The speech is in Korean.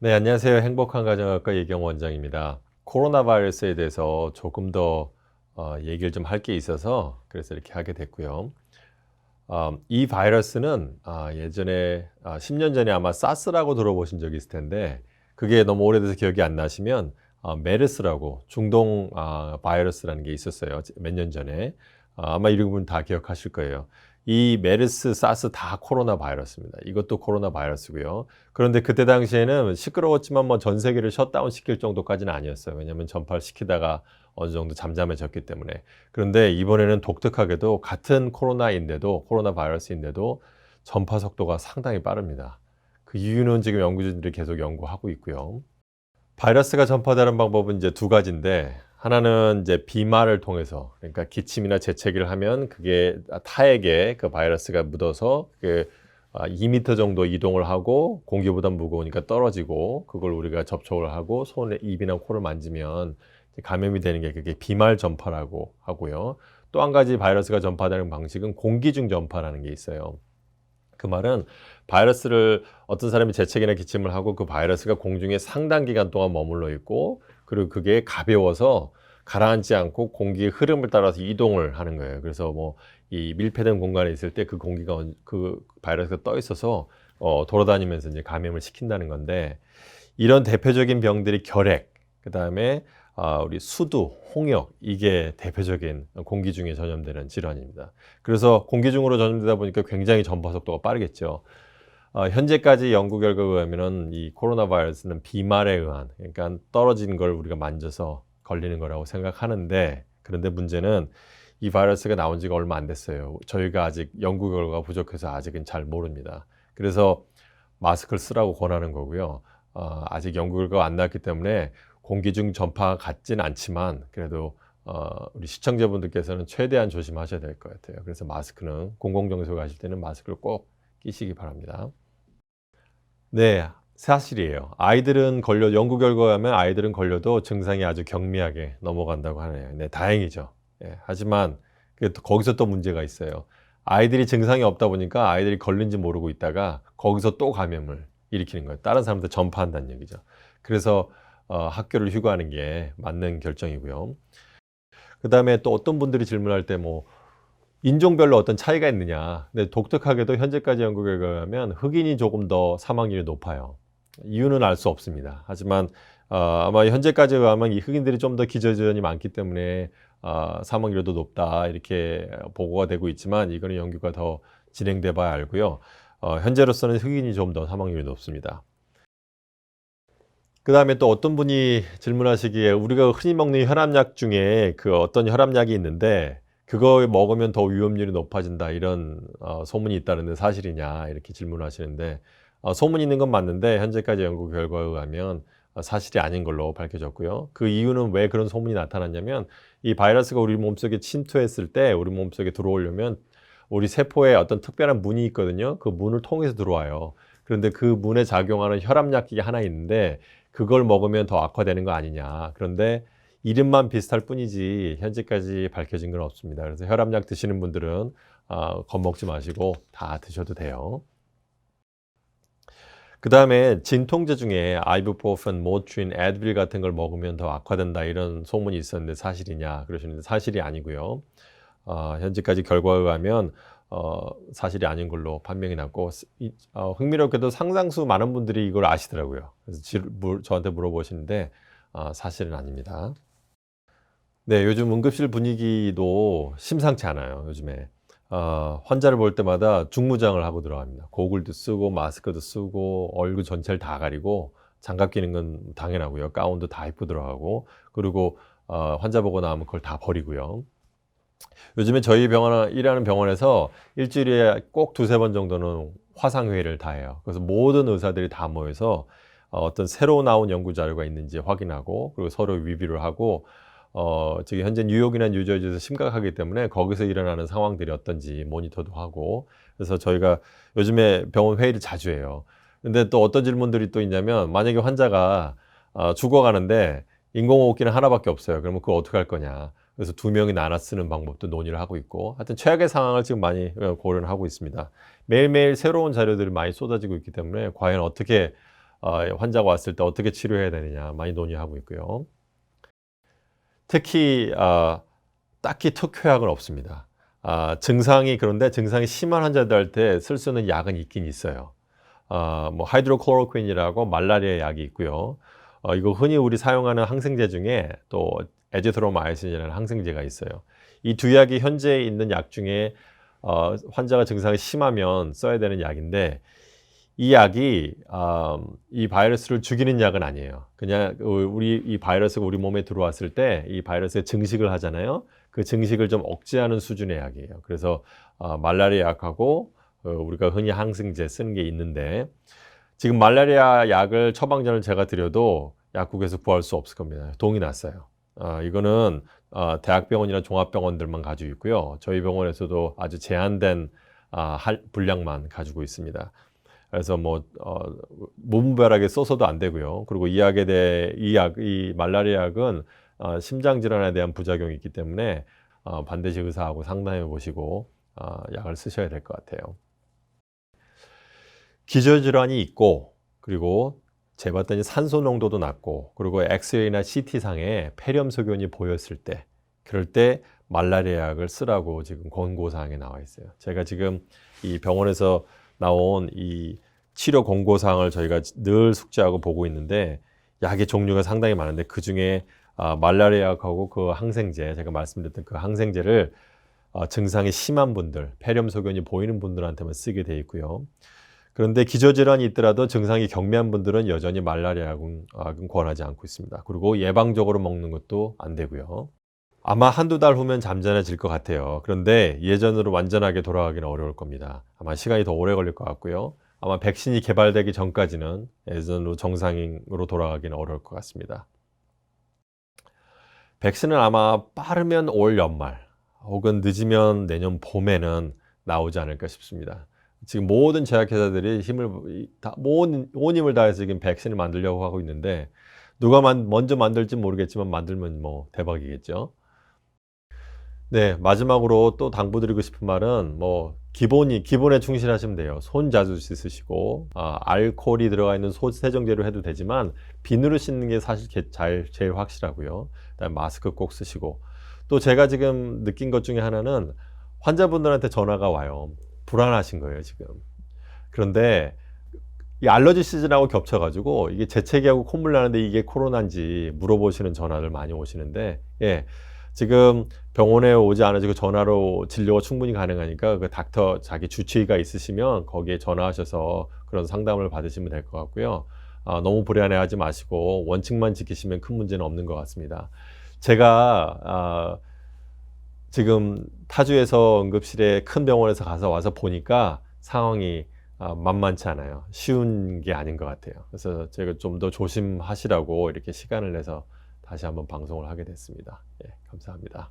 네, 안녕하세요. 행복한 가정학과 이경 원장입니다. 코로나 바이러스에 대해서 조금 더 얘기를 좀 할 게 있어서 그래서 이렇게 하게 됐고요. 이 바이러스는 예전에 10년 전에 아마 사스라고 들어보신 적이 있을 텐데 그게 너무 오래돼서 기억이 안 나시면 메르스라고 중동 바이러스라는 게 있었어요. 몇 년 전에. 아마 이런 분 다 기억하실 거예요. 이 메르스, 사스 다 코로나 바이러스입니다. 이것도 코로나 바이러스고요. 그런데 그때 당시에는 시끄러웠지만 뭐 전 세계를 셧다운 시킬 정도까지는 아니었어요. 왜냐하면 전파를 시키다가 어느 정도 잠잠해졌기 때문에. 그런데 이번에는 독특하게도 같은 코로나인데도 코로나 바이러스인데도 전파 속도가 상당히 빠릅니다. 그 이유는 지금 연구진들이 계속 연구하고 있고요. 바이러스가 전파되는 방법은 이제 두 가지인데 하나는 이제 비말을 통해서, 그러니까 기침이나 재채기를 하면 그게 타액에 그 바이러스가 묻어서 2미터 정도 이동을 하고 공기보다 무거우니까 떨어지고 그걸 우리가 접촉을 하고 손에 입이나 코를 만지면 이제 감염이 되는 게 그게 비말 전파라고 하고요. 또 한 가지 바이러스가 전파되는 방식은 공기 중 전파라는 게 있어요. 그 말은 바이러스를 어떤 사람이 재채기나 기침을 하고 그 바이러스가 공중에 상당 기간 동안 머물러 있고 그리고 그게 가벼워서 가라앉지 않고 공기의 흐름을 따라서 이동을 하는 거예요. 그래서 뭐 이 밀폐된 공간에 있을 때 그 공기가 그 바이러스가 떠 있어서 돌아다니면서 이제 감염을 시킨다는 건데, 이런 대표적인 병들이 결핵, 그다음에 우리 수두, 홍역, 이게 대표적인 공기 중에 전염되는 질환입니다. 그래서 공기 중으로 전염되다 보니까 굉장히 전파 속도가 빠르겠죠. 현재까지 연구 결과에 의하면은 이 코로나 바이러스는 비말에 의한, 그러니까 떨어진 걸 우리가 만져서 걸리는 거라고 생각하는데, 그런데 문제는 이 바이러스가 나온 지가 얼마 안 됐어요. 저희가 아직 연구 결과가 부족해서 아직은 잘 모릅니다. 그래서 마스크를 쓰라고 권하는 거고요. 아직 연구 결과가 안 나왔기 때문에 공기 중 전파 같진 않지만 그래도 우리 시청자분들께서는 최대한 조심하셔야 될 것 같아요. 그래서 마스크는 공공장소 가실 때는 마스크를 꼭 끼시기 바랍니다. 네, 사실이에요. 아이들은 연구 결과에 하면 아이들은 걸려도 증상이 아주 경미하게 넘어간다고 하네요. 네, 다행이죠. 예, 하지만 거기서 또 문제가 있어요. 아이들이 증상이 없다 보니까 아이들이 걸린지 모르고 있다가 거기서 또 감염을 일으키는 거예요. 다른 사람한테 전파한다는 얘기죠. 그래서 학교를 휴교하는 게 맞는 결정이고요. 그다음에 또 어떤 분들이 질문할 때 뭐 인종별로 어떤 차이가 있느냐. 근데 독특하게도 현재까지 연구 결과에 의하면 흑인이 조금 더 사망률이 높아요. 이유는 알 수 없습니다. 하지만 아마 현재까지에 의하면 이 흑인들이 좀 더 기저질환이 많기 때문에 사망률도 높다 이렇게 보고가 되고 있지만, 이거는 연구가 더 진행돼 봐야 알고요. 현재로서는 흑인이 좀 더 사망률이 높습니다. 그다음에 또 어떤 분이 질문하시기에 우리가 흔히 먹는 혈압약 중에 그 어떤 혈압약이 있는데 그거 먹으면 더 위험률이 높아진다, 이런 소문이 있다는데 사실이냐 이렇게 질문하시는데, 소문이 있는 건 맞는데 현재까지 연구 결과에 의하면 사실이 아닌 걸로 밝혀졌고요. 그 이유는 왜 그런 소문이 나타났냐면, 이 바이러스가 우리 몸속에 침투했을 때 우리 몸속에 들어오려면 우리 세포에 어떤 특별한 문이 있거든요. 그 문을 통해서 들어와요. 그런데 그 문에 작용하는 혈압약이 하나 있는데 그걸 먹으면 더 악화되는 거 아니냐. 그런데 이름만 비슷할 뿐이지 현재까지 밝혀진 건 없습니다. 그래서 혈압약 드시는 분들은 겁먹지 마시고 다 드셔도 돼요. 그다음에 진통제 중에 아이부프로fen, 모트린, 애드빌 같은 걸 먹으면 더 악화된다, 이런 소문이 있었는데 사실이냐 그러시는데 사실이 아니고요. 현재까지 결과에 의하면 사실이 아닌 걸로 판명이 났고, 흥미롭게도 상당수 많은 분들이 이걸 아시더라고요. 그래서 저한테 물어보시는데 사실은 아닙니다. 네, 요즘 응급실 분위기도 심상치 않아요, 요즘에. 환자를 볼 때마다 중무장을 하고 들어갑니다. 고글도 쓰고 마스크도 쓰고 얼굴 전체를 다 가리고, 장갑 끼는 건 당연하고요. 가운도 다 입고 들어가고, 그리고 환자 보고 나면 그걸 다 버리고요. 요즘에 저희 일하는 병원에서 일주일에 꼭 두세 번 정도는 화상회의를 다 해요. 그래서 모든 의사들이 다 모여서 어떤 새로 나온 연구 자료가 있는지 확인하고, 그리고 서로 리뷰를 하고, 지금 현재 뉴욕이나 뉴저지에서 심각하기 때문에 거기서 일어나는 상황들이 어떤지 모니터도 하고, 그래서 저희가 요즘에 병원 회의를 자주 해요. 근데 또 어떤 질문들이 또 있냐면, 만약에 환자가 죽어가는데 인공호흡기는 하나밖에 없어요. 그러면 그거 어떻게 할 거냐. 그래서 두 명이 나눠 쓰는 방법도 논의를 하고 있고, 하여튼 최악의 상황을 지금 많이 고려를 하고 있습니다. 매일매일 새로운 자료들이 많이 쏟아지고 있기 때문에 과연 어떻게 환자가 왔을 때 어떻게 치료해야 되느냐 많이 논의하고 있고요. 특히 딱히 특효약은 없습니다. 그런데 증상이 심한 환자들한테 쓸 수 있는 약은 있긴 있어요. 뭐 하이드로클로로퀸이라고 말라리아 약이 있고요. 이거 흔히 우리 사용하는 항생제 중에 또 에지트로마이신이라는 항생제가 있어요. 이 두 약이 현재 있는 약 중에 환자가 증상이 심하면 써야 되는 약인데 이 약이 이 바이러스를 죽이는 약은 아니에요. 그냥 이 바이러스가 우리 몸에 들어왔을 때 이 바이러스에 증식을 하잖아요. 그 증식을 좀 억제하는 수준의 약이에요. 그래서 말라리아 약하고 우리가 흔히 항생제 쓰는 게 있는데 지금 말라리아 약을 처방전을 제가 드려도 약국에서 구할 수 없을 겁니다. 동이 났어요. 이거는 대학병원이나 종합병원들만 가지고 있고요. 저희 병원에서도 아주 제한된 분량만 가지고 있습니다. 그래서 무분별하게 써서도 안 되고요. 그리고 이 말라리아 약은 심장 질환에 대한 부작용이 있기 때문에 반드시 의사하고 상담해 보시고 약을 쓰셔야 될 것 같아요. 기저질환이 있고 그리고 재봤더니 산소 농도도 낮고 그리고 엑스레이나 CT상에 폐렴 소견이 보였을 때 그럴 때 말라리아 약을 쓰라고 지금 권고사항에 나와 있어요. 제가 지금 이 병원에서 나온 이 치료 권고사항을 저희가 늘 숙지하고 보고 있는데 약의 종류가 상당히 많은데 그중에 말라리아 약하고 그 항생제 제가 말씀드렸던 그 항생제를 증상이 심한 분들, 폐렴 소견이 보이는 분들한테만 쓰게 돼 있고요. 그런데 기저질환이 있더라도 증상이 경미한 분들은 여전히 말라리아 약은 권하지 않고 있습니다. 그리고 예방적으로 먹는 것도 안 되고요. 아마 한두 달 후면 잠잠해질 것 같아요. 그런데 예전으로 완전하게 돌아가기는 어려울 겁니다. 아마 시간이 더 오래 걸릴 것 같고요. 아마 백신이 개발되기 전까지는 예전으로 정상으로 돌아가기는 어려울 것 같습니다. 백신은 아마 빠르면 올 연말 혹은 늦으면 내년 봄에는 나오지 않을까 싶습니다. 지금 모든 제약회사들이 온 힘을 다해서 지금 백신을 만들려고 하고 있는데 누가 먼저 만들지 모르겠지만 만들면 뭐 대박이겠죠. 네, 마지막으로 또 당부드리고 싶은 말은 기본에 충실하시면 돼요. 손 자주 씻으시고 알코올이 들어가 있는 세정제로 해도 되지만 비누로 씻는 게 사실 제일 확실하고요. 그다음에 마스크 꼭 쓰시고 또 제가 지금 느낀 것 중에 하나는 환자분들한테 전화가 와요. 불안하신 거예요, 지금. 그런데 이 알러지 시즌하고 겹쳐가지고 이게 재채기하고 콧물 나는데 이게 코로나인지 물어보시는 전화를 많이 오시는데, 예, 지금 병원에 오지 않으시고 전화로 진료가 충분히 가능하니까 그 닥터 자기 주치의가 있으시면 거기에 전화하셔서 그런 상담을 받으시면 될 것 같고요. 너무 불안해하지 마시고 원칙만 지키시면 큰 문제는 없는 것 같습니다. 제가 지금 타주에서 응급실에 큰 병원에서 와서 보니까 상황이 만만치 않아요. 쉬운 게 아닌 것 같아요. 그래서 제가 좀 더 조심하시라고 이렇게 시간을 내서 다시 한번 방송을 하게 됐습니다. 예, 감사합니다.